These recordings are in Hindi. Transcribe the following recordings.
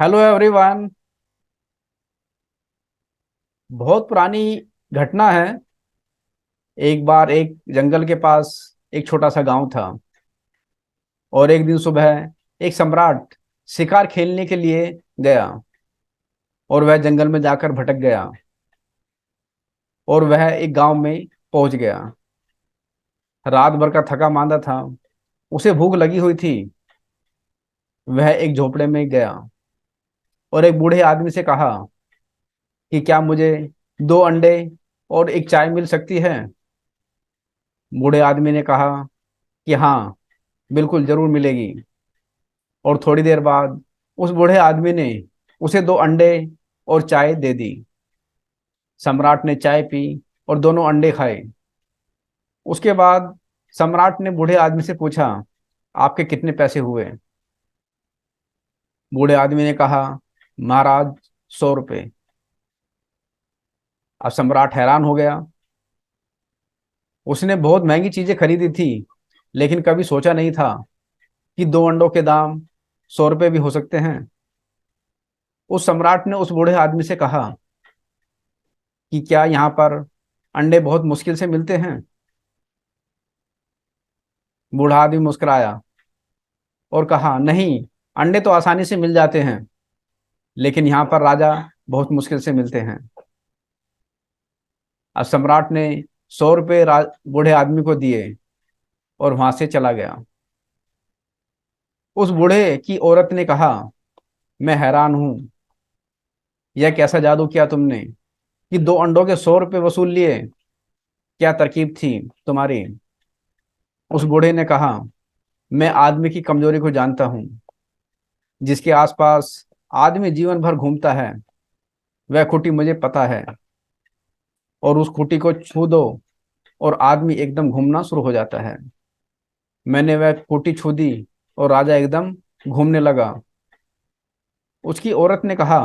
Hello everyone. बहुत पुरानी घटना है। एक बार एक जंगल के पास एक छोटा सा गांव था। और एक दिन सुबह एक सम्राट शिकार खेलने के लिए गया। और वह जंगल में जाकर भटक गया। और वह एक गांव में पहुंच गया। रात भर का थका मांदा था। उसे भूख लगी हुई थी। वह एक झोपड़े में गया और एक बूढ़े आदमी से कहा कि क्या मुझे दो अंडे और एक चाय मिल सकती है। बूढ़े आदमी ने कहा कि हाँ, बिल्कुल जरूर मिलेगी। और थोड़ी देर बाद उस बूढ़े आदमी ने उसे दो अंडे और चाय दे दी। सम्राट ने चाय पी और दोनों अंडे खाए। उसके बाद सम्राट ने बूढ़े आदमी से पूछा, आपके कितने पैसे हुए। बूढ़े आदमी ने कहा, महाराज, 100 रुपये। अब सम्राट हैरान हो गया। उसने बहुत महंगी चीजें खरीदी थी, लेकिन कभी सोचा नहीं था कि दो अंडों के दाम 100 रुपये भी हो सकते हैं। उस सम्राट ने उस बूढ़े आदमी से कहा कि क्या यहाँ पर अंडे बहुत मुश्किल से मिलते हैं। बूढ़ा आदमी मुस्कुराया और कहा, नहीं, अंडे तो आसानी से मिल जाते हैं, लेकिन यहाँ पर राजा बहुत मुश्किल से मिलते हैं। अब सम्राट ने 100 रुपये बूढ़े आदमी को दिए और वहां से चला गया। उस बूढ़े की औरत ने कहा, मैं हैरान हूं, यह कैसा जादू किया तुमने कि दो अंडों के 100 रुपये वसूल लिए। क्या तरकीब थी तुम्हारी। उस बूढ़े ने कहा, मैं आदमी की कमजोरी को जानता हूँ। जिसके आसपास आदमी जीवन भर घूमता है, वह खूंटी मुझे पता है। और उस खूंटी को छू दो और आदमी एकदम घूमना शुरू हो जाता है। मैंने वह खूंटी छू दी और राजा एकदम घूमने लगा। उसकी औरत ने कहा,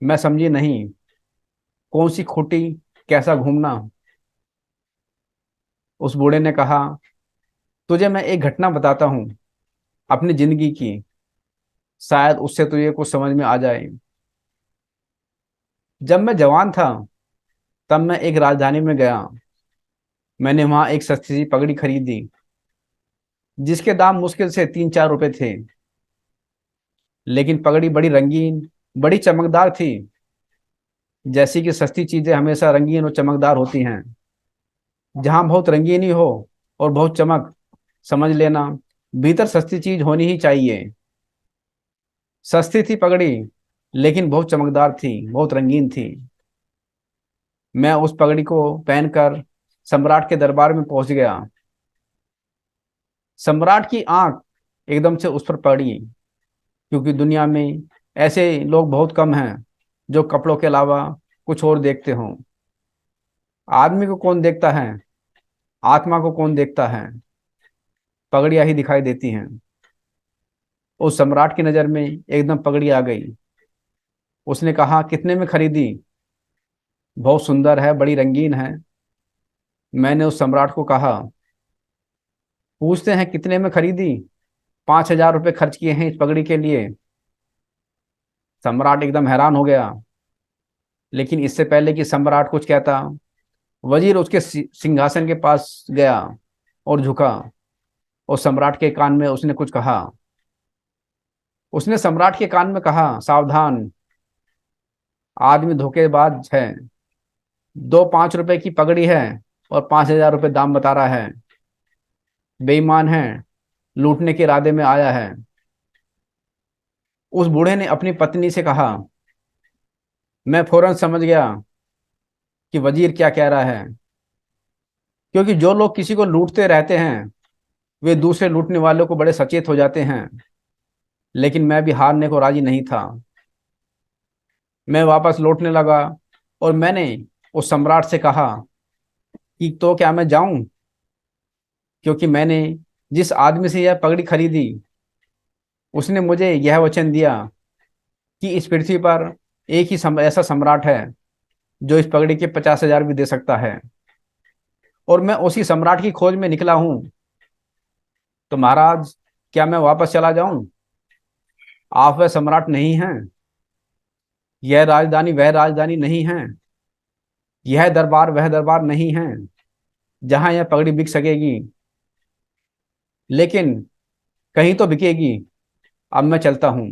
मैं समझी नहीं, कौन सी खूंटी, कैसा घूमना। उस बूढ़े ने कहा, तुझे मैं एक घटना बताता हूँ अपनी जिंदगी की, शायद उससे तुझे कुछ समझ में आ जाए। जब मैं जवान था, तब मैं एक राजधानी में गया। मैंने वहां एक सस्ती सी पगड़ी खरीदी, जिसके दाम मुश्किल से 3-4 रुपए थे। लेकिन पगड़ी बड़ी रंगीन, बड़ी चमकदार थी। जैसी कि सस्ती चीजें हमेशा रंगीन और चमकदार होती हैं। जहां बहुत रंगीनी हो और बहुत चमक, समझ लेना भीतर सस्ती चीज होनी ही चाहिए। सस्ती थी पगड़ी, लेकिन बहुत चमकदार थी, बहुत रंगीन थी। मैं उस पगड़ी को पहनकर सम्राट के दरबार में पहुंच गया। सम्राट की आंख एकदम से उस पर पड़ी, क्योंकि दुनिया में ऐसे लोग बहुत कम हैं जो कपड़ों के अलावा कुछ और देखते हों। आदमी को कौन देखता है, आत्मा को कौन देखता है। पगड़ियां ही दिखाई देती हैं। उस सम्राट की नजर में एकदम पगड़ी आ गई। उसने कहा, कितने में खरीदी। बहुत सुंदर है, बड़ी रंगीन है। मैंने उस सम्राट को कहा, पूछते हैं कितने में खरीदी। 5,000 रुपये खर्च किए हैं इस पगड़ी के लिए। सम्राट एकदम हैरान हो गया। लेकिन इससे पहले कि सम्राट कुछ कहता, वजीर उसके सिंहासन के पास गया और झुका। और सम्राट के कान में उसने कुछ कहा। उसने सम्राट के कान में कहा, सावधान, आदमी धोखेबाज है। दो 5 रुपए की पगड़ी है और 5,000 रुपये दाम बता रहा है। बेईमान है, लूटने के इरादे में आया है। उस बूढ़े ने अपनी पत्नी से कहा, मैं फौरन समझ गया कि वजीर क्या कह रहा है। क्योंकि जो लोग किसी को लूटते रहते हैं, वे दूसरे लूटने वालों को बड़े सचेत हो जाते हैं। लेकिन मैं भी हारने को राजी नहीं था। मैं वापस लौटने लगा और मैंने उस सम्राट से कहा कि तो क्या मैं जाऊं, क्योंकि मैंने जिस आदमी से यह पगड़ी खरीदी, उसने मुझे यह वचन दिया कि इस पृथ्वी पर एक ही ऐसा सम्राट है जो इस पगड़ी के 50,000 भी दे सकता है। और मैं उसी सम्राट की खोज में निकला हूं। तो महाराज, क्या मैं वापस चला जाऊं। आप वह सम्राट नहीं हैं, यह राजधानी वह राजधानी नहीं है, यह दरबार वह दरबार नहीं है जहां यह पगड़ी बिक सकेगी, लेकिन कहीं तो बिकेगी। अब मैं चलता हूं।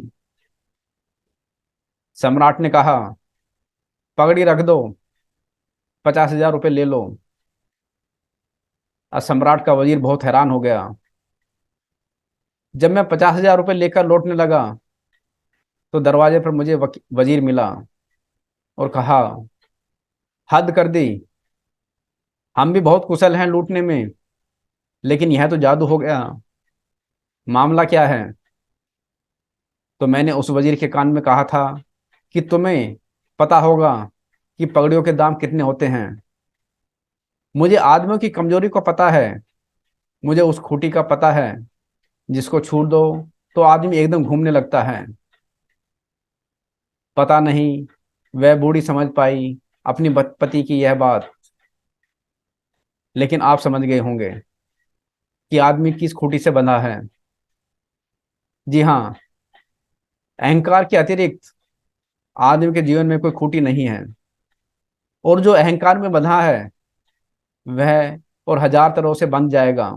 सम्राट ने कहा, पगड़ी रख दो, 50,000 रुपये ले लो। अब सम्राट का वजीर बहुत हैरान हो गया। जब मैं 50,000 रुपये लेकर लौटने लगा तो दरवाजे पर मुझे वजीर मिला और कहा, हद कर दी, हम भी बहुत कुशल हैं लूटने में, लेकिन यह तो जादू हो गया। मामला क्या है? तो मैंने उस वजीर के कान में कहा था कि तुम्हें पता होगा कि पगड़ियों के दाम कितने होते हैं। मुझे आदमियों की कमजोरी को पता है, मुझे उस खूंटी का पता है जिसको छू दो तो आदमी एकदम घूमने लगता है। पता नहीं वह बूढ़ी समझ पाई अपनी पति की यह बात, लेकिन आप समझ गए होंगे कि आदमी किस खूंटी से बंधा है। जी हाँ, अहंकार के अतिरिक्त आदमी के जीवन में कोई खूंटी नहीं है, और जो अहंकार में बंधा है वह और हजार तरह से बंध जाएगा,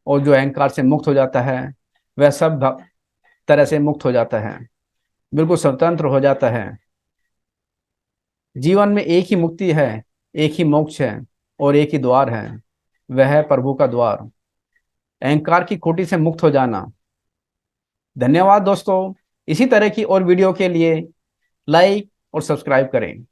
और जो अहंकार से मुक्त हो जाता है वह सब तरह से मुक्त हो जाता है, बिल्कुल स्वतंत्र हो जाता है। जीवन में एक ही मुक्ति है, एक ही मोक्ष है, और एक ही द्वार है, वह है प्रभु का द्वार, अहंकार की खूंटी से मुक्त हो जाना। धन्यवाद दोस्तों। इसी तरह की और वीडियो के लिए लाइक और सब्सक्राइब करें।